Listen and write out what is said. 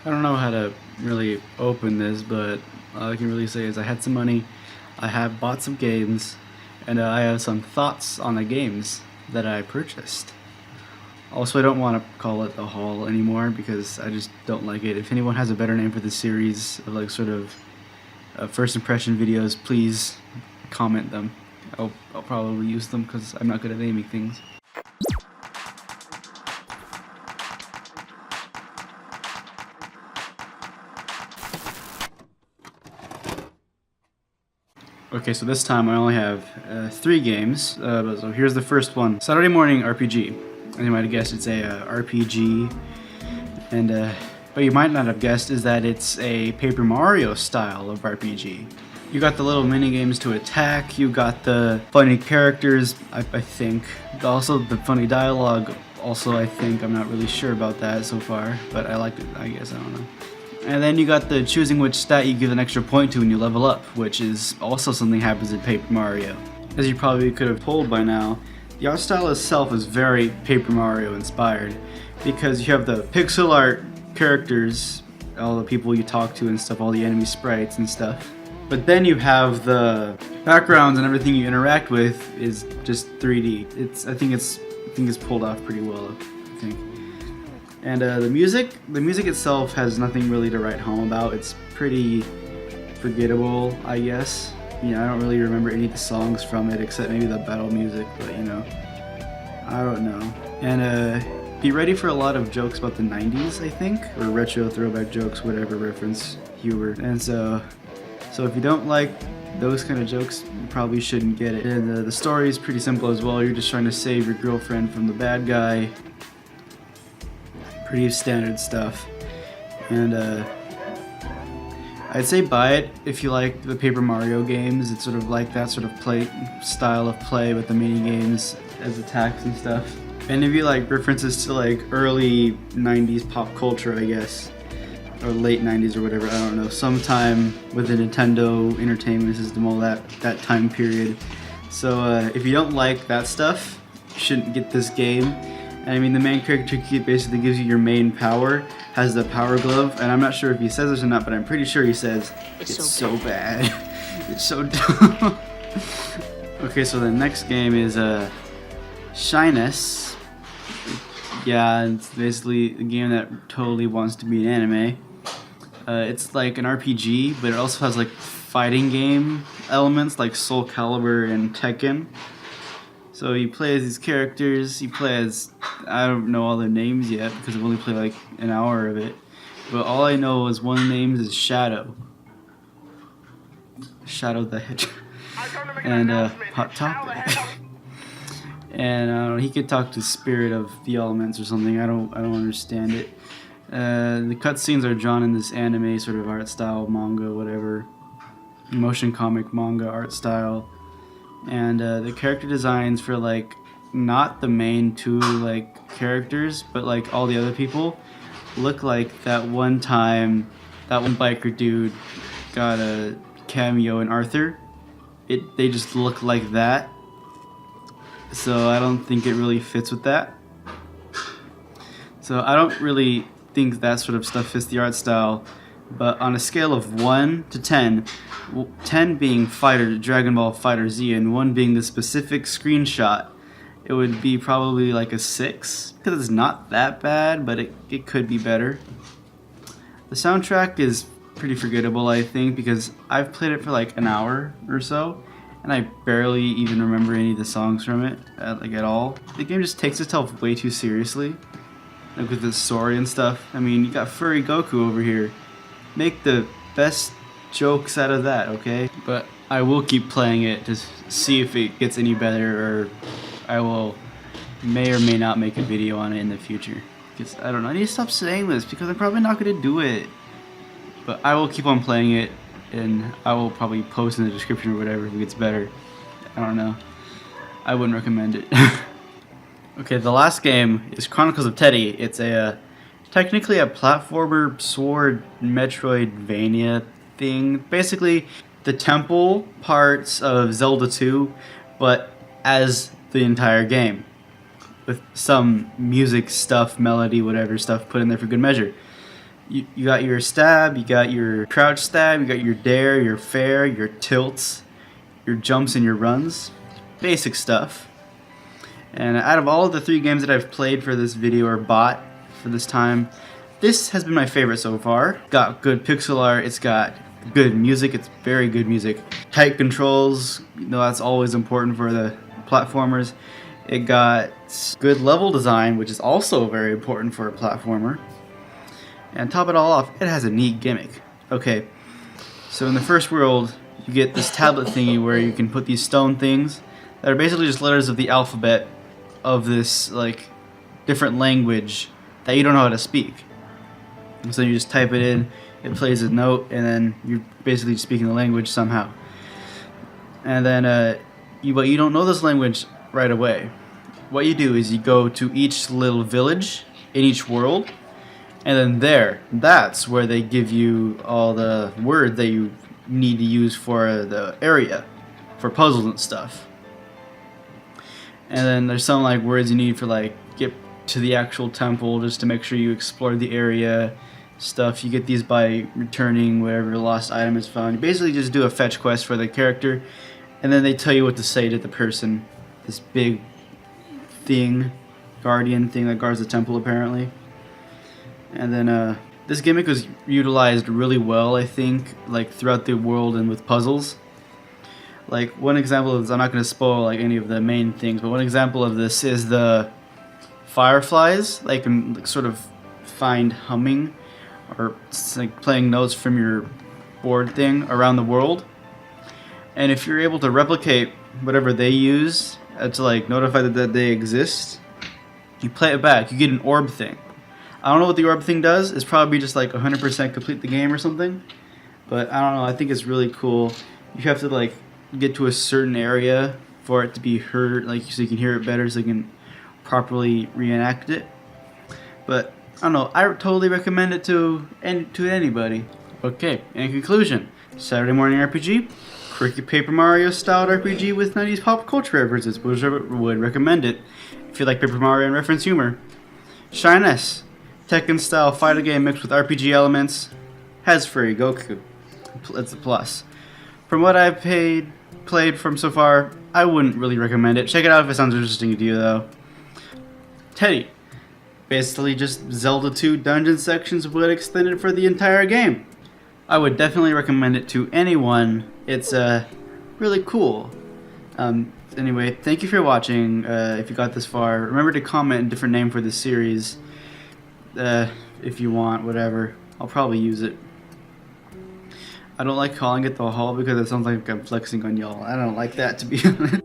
I don't know how to really open this, but all I can really say is I had some money, I have bought some games, and I have some thoughts on the games that I purchased. Also, I don't want to call it the haul anymore because I just don't like it. If anyone has a better name for the series of like sort of first impression videos, please comment them. I'll probably use them because I'm not good at naming things. Okay, so this time I only have 3 games. So here's the first one: Saturday Morning RPG. And you might have guessed it's a RPG, and but you might not have guessed is that it's a Paper Mario style of RPG. You got the little mini games to attack. You got the funny characters, I think. Also the funny dialogue. Also, I think. I'm not really sure about that so far, but I liked it. I guess I don't know. And then you got the choosing which stat you give an extra point to when you level up, which is also something that happens in Paper Mario. As you probably could have told by now, the art style itself is very Paper Mario inspired, because you have the pixel art characters, all the people you talk to and stuff, all the enemy sprites and stuff. But then you have the backgrounds and everything you interact with is just 3D. I think it's pulled off pretty well, I think. And the music itself has nothing really to write home about. It's pretty forgettable, I guess. I don't really remember any of the songs from it except maybe the battle music, but I don't know. And be ready for a lot of jokes about the 90s, I think, or retro throwback jokes, whatever reference humor. And so if you don't like those kind of jokes, you probably shouldn't get it. And the story is pretty simple as well. You're just trying to save your girlfriend from the bad guy. Pretty standard stuff. And I'd say buy it if you like the Paper Mario games. It's sort of like that sort of style of play with the mini games as attacks and stuff. And if you like references to like early 90s pop culture, I guess, or late 90s or whatever, I don't know, sometime with the Nintendo Entertainment System, all that time period. So if you don't like that stuff, you shouldn't get this game. I mean, the main character basically gives you your main power, has the power glove, and I'm not sure if he says this or not, but I'm pretty sure he says, it's so bad. It's so dumb. Okay, so the next game is Shyness. Yeah, it's basically a game that totally wants to be an anime. It's like an RPG, but it also has like fighting game elements like Soul Calibur and Tekken. So you play as these characters, I don't know all their names yet because I've only played like an hour of it. But all I know is one name is Shadow. Shadow the Hedgehog. And Hot Topic. And he could talk to Spirit of the Elements or something. I don't understand it. The cutscenes are drawn in this anime sort of art style, manga, whatever. Motion comic manga art style. And the character designs for like not the main 2 like characters, but like all the other people look like that one time that one biker dude got a cameo in Arthur. They just look like that. So I don't think it really fits with that. So I don't really think that sort of stuff fits the art style. But on a scale of 1 to 10, 10 being Dragon Ball Fighter Z, and 1 being the specific screenshot, it would be probably like a 6, because it's not that bad, but it could be better. The soundtrack is pretty forgettable, I think, because I've played it for like an hour or so, and I barely even remember any of the songs from it, at all. The game just takes itself way too seriously, like with the story and stuff. I mean, you got Furry Goku over here. Make the best jokes out of that, okay? But I will keep playing it to see if it gets any better, or I may or may not make a video on it in the future. Because I don't know, I need to stop saying this because I'm probably not going to do it. But I will keep on playing it, and I will probably post in the description or whatever if it gets better. I don't know. I wouldn't recommend it. Okay, the last game is Chronicles of Teddy. It's technically a platformer sword Metroidvania thing. Basically, the temple parts of Zelda 2, but as the entire game. With some music stuff, melody, whatever stuff put in there for good measure. You got your stab, you got your crouch stab, you got your dare, your fair, your tilts, your jumps and your runs. Basic stuff. And out of all of the 3 games that I've played for this video or bought for this time, this has been my favorite so far. Got good pixel art, it's got good music, it's very good music. Tight controls, you know that's always important for the platformers. It got good level design, which is also very important for a platformer. And top it all off, it has a neat gimmick. Okay, so in the first world, you get this tablet thingy where you can put these stone things that are basically just letters of the alphabet of this like different language that you don't know how to speak. And so you just type it in, it plays a note, and then you're basically speaking the language somehow. And then, but you don't know this language right away. What you do is you go to each little village in each world, and then that's where they give you all the words that you need to use for the area, for puzzles and stuff. And then there's some like words you need for like get to the actual temple, just to make sure you explore the area stuff. You get these by returning whatever lost item is found. You basically just do a fetch quest for the character, and then they tell you what to say to the person. This big thing, guardian thing that guards the temple apparently. And then this gimmick was utilized really well, I think, like throughout the world and with puzzles. Like one example is, I'm not going to spoil like any of the main things, but one example of this is the fireflies. They can like, sort of find humming or like playing notes from your board thing around the world. And if you're able to replicate whatever they use to like notify that they exist, you play it back, you get an orb thing. I don't know what the orb thing does. It's probably just like 100% complete the game or something. But I don't know, I think it's really cool. You have to like get to a certain area for it to be heard, like so you can hear it better, so you can properly reenact it. But I don't know, I totally recommend it to anybody. Okay, in conclusion, Saturday morning RPG, quirky Paper Mario styled RPG with 90s pop culture references, would recommend it if you like Paper Mario and reference humor. Shine S, Tekken style fighter game mixed with RPG elements, has furry Goku. It's a plus. From what I've played from so far, I wouldn't really recommend it. Check it out if it sounds interesting to you though. Teddy, basically just Zelda 2 dungeon sections but extended for the entire game. I would definitely recommend it to anyone. It's really cool. Anyway, thank you for watching. If you got this far, remember to comment a different name for this series. If you want, whatever. I'll probably use it. I don't like calling it the haul because it sounds like I'm flexing on y'all. I don't like that, to be honest.